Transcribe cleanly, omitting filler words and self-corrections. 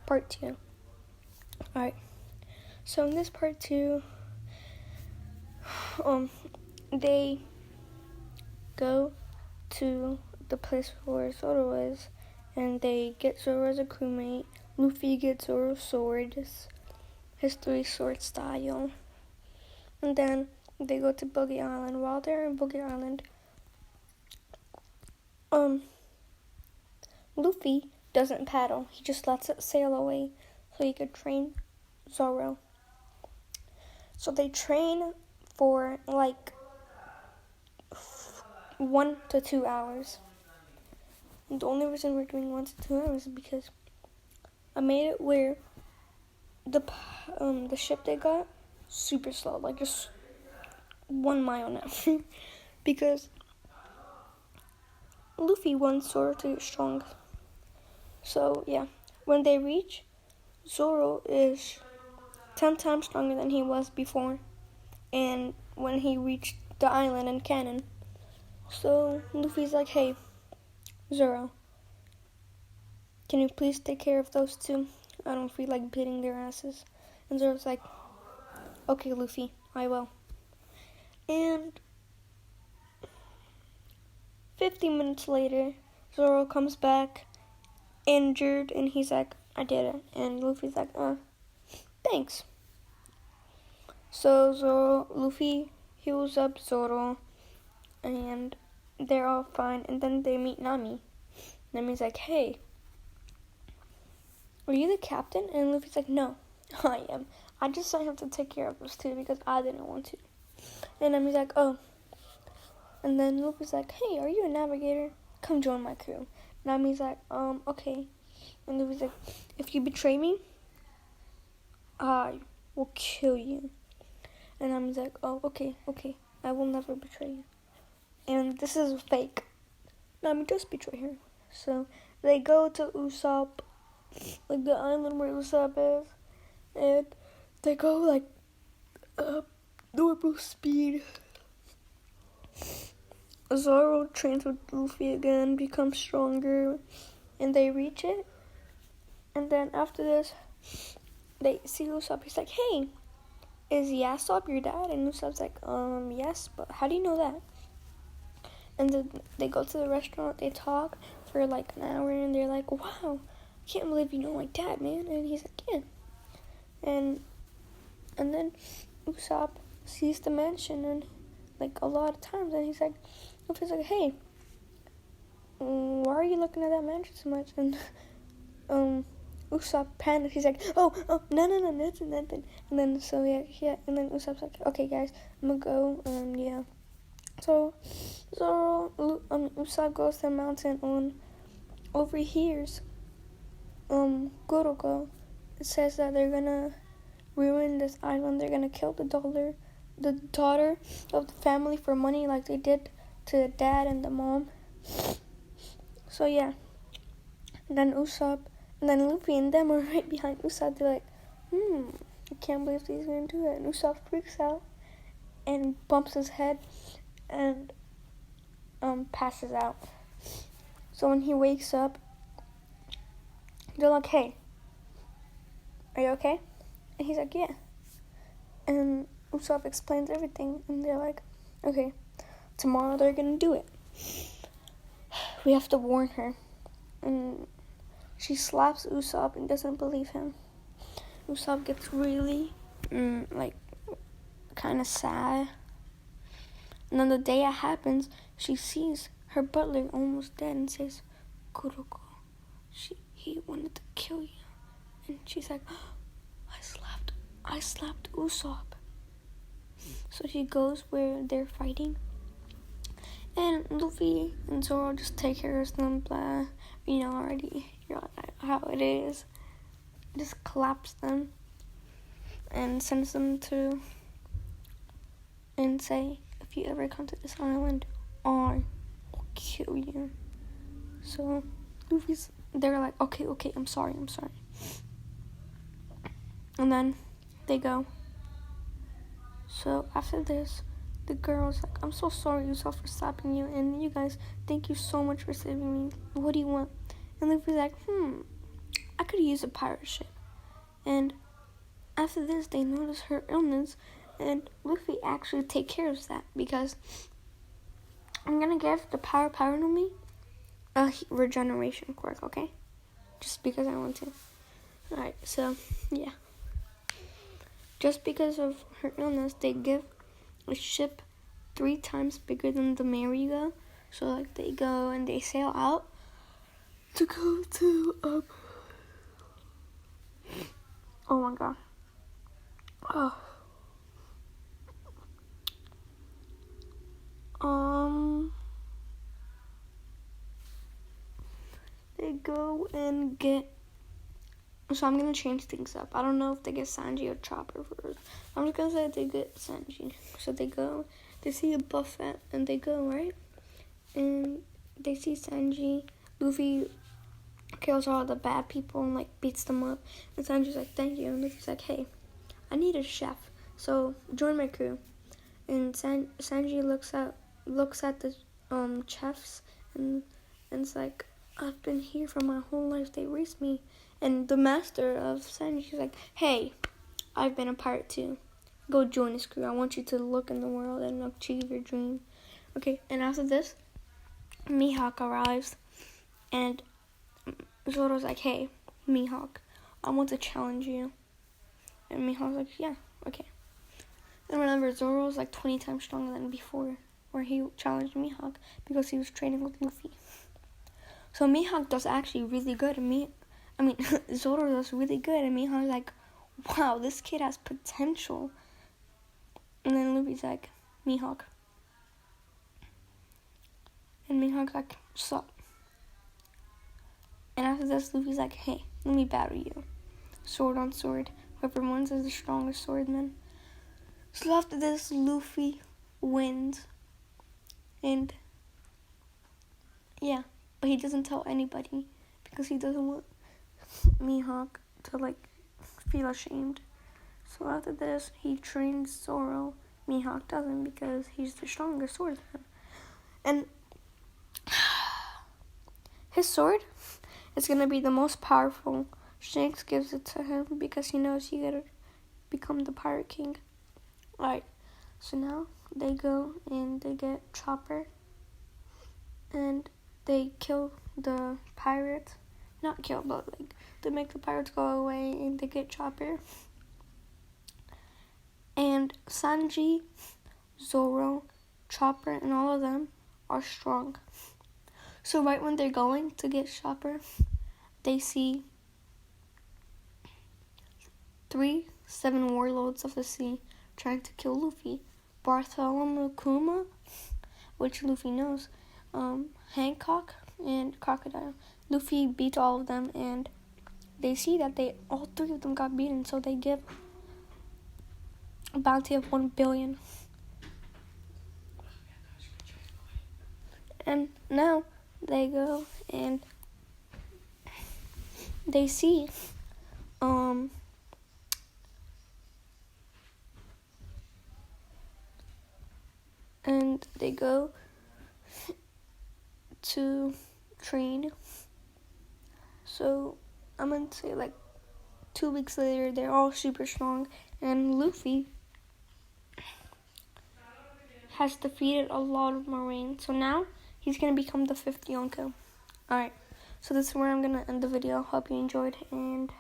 part 2. Alright. So in this part 2, they go to the place where Zoro is, and they get Zoro as a crewmate. Luffy gets Zoro's sword, his 3-sword style. And then they go to Boogie Island. While they're in Boogie Island, Luffy doesn't paddle. He just lets it sail away so he could train Zoro. So they train for like 1 to 2 hours. And the only reason we're doing 1 to 2 hours is because I made it where the ship they got super slow, like just 1 mile now, because Luffy wants Zoro to get strong. So yeah, when they reach, Zoro is 10 times stronger than he was before, and when he reached the island in Cannon. So Luffy's like, hey, Zoro, can you please take care of those two? I don't feel like beating their asses. And Zoro's like, okay, Luffy, I will. And 50 minutes later, Zoro comes back injured, and he's like, I did it. And Luffy's like, thanks. So Luffy heals up Zoro, and they're all fine. And then they meet Nami. Nami's like, hey, are you the captain? And Luffy's like, no, I am. I just have to take care of those two because I didn't want to. And Nami's like, oh. And then Luffy's like, hey, are you a navigator? Come join my crew. Nami's like, okay. And Luffy's like, if you betray me, I will kill you. And Nami's like, oh, okay, I will never betray you. And this is fake. Nami does betray her. So they go to Usopp, like the island where Usopp is, and they go like normal speed. Zoro trains with Luffy again, becomes stronger, and they reach it. And then after this, they see Usopp. He's like, hey, is Yasopp your dad? And Usopp's like, yes, but how do you know that? And then they go to the restaurant, they talk for like an hour, and they're like, wow, I can't believe you know my dad, man. And he's like, yeah. And then Usopp sees the mansion, and like a lot of times, and he's like, hey, why are you looking at that mansion so much? And Usopp panics. He's like, oh, no, nothing. And then and then Usopp's like, okay, guys, I'm gonna go. Yeah. So Usopp goes to the mountain and overhears Kuroko. It says that they're gonna ruin this island. They're gonna kill the daughter of the family for money, like they did to the dad and the mom. So yeah. And then Usopp, and then Luffy and them are right behind Usopp. They're like, I can't believe he's gonna do it. And Usopp freaks out and bumps his head and passes out. So when he wakes up, they're like, hey, are you okay? And he's like, yeah. And Usopp explains everything, and they're like, okay, tomorrow they're gonna do it. We have to warn her. And she slaps Usopp and doesn't believe him. Usopp gets really, kind of sad. And then the day it happens, she sees her butler almost dead and says, Kuroko, he wanted to kill you. And she's like, I slapped Usopp. So she goes where they're fighting. And Luffy and Zoro just take care of them, blah. You know already how it is. Just collapse them and sends them to and say, if you ever come to this island, I will kill you. So they're like, okay, I'm sorry. And then they go. So after this, the girl's like, I'm so sorry, Usopp, for slapping you, and you guys, thank you so much for saving me. What do you want? And Luffy's like, I could use a pirate ship. And after this, they notice her illness, and Luffy actually take care of that because I'm gonna give the Power to me a regeneration quirk, okay? Just because I want to. Alright, so yeah. Just because of her illness, they give a ship 3 times bigger than the merry-go. So like they go and they sail out to go to oh my god. Oh. They go and get. So I'm gonna change things up. I don't know if they get Sanji or Chopper first. I'm just gonna say they get Sanji. So they go. They see a buffet and they go, right? And they see Sanji. Luffy kills all the bad people and like beats them up. And Sanji's like, "Thank you." And Luffy's like, "Hey, I need a chef, so join my crew." And Sanji looks at the chefs and it's like, "I've been here for my whole life. They raised me." And the master of Sanji's like, "Hey, I've been a pirate too. Go join this crew. I want you to look in the world and achieve your dream." Okay, and after this, Mihawk arrives, and Zoro's like, "Hey, Mihawk, I want to challenge you." And Mihawk's like, "Yeah, okay." And remember, Zoro's like 20 times stronger than before, where he challenged Mihawk because he was training with Luffy. So Mihawk does actually really good, and Zoro does really good, and Mihawk's like, "Wow, this kid has potential." And then Luffy's like, "Mihawk." And Mihawk's like, "Sup?" And after this, Luffy's like, "Hey, let me battle you. Sword on sword. Whoever wins is the strongest swordsman." So after this, Luffy wins. And yeah, but he doesn't tell anybody because he doesn't want Mihawk to like feel ashamed. So after this, he trains Zoro. Mihawk doesn't because he's the strongest swordsman. And his sword is going to be the most powerful. Shanks gives it to him because he knows he gotta become the Pirate King. Alright, so now they go and they get Chopper. And they kill the pirates. Not kill, but like they make the pirates go away and they get Chopper. And Sanji, Zoro, Chopper, and all of them are strong. So right when they're going to get Chopper, they see 3 7 warlords of the sea trying to kill Luffy. Bartholomew Kuma, which Luffy knows, Hancock, and Crocodile. Luffy beats all of them, and they see that all 3 of them got beaten, so they give a bounty of 1 billion. And now they go and they see and they go to train. So I'm gonna say like 2 weeks later, they're all super strong, and Luffy has defeated a lot of Marines. So now he's gonna become the 5th Yonko. Alright, so this is where I'm gonna end the video. Hope you enjoyed, and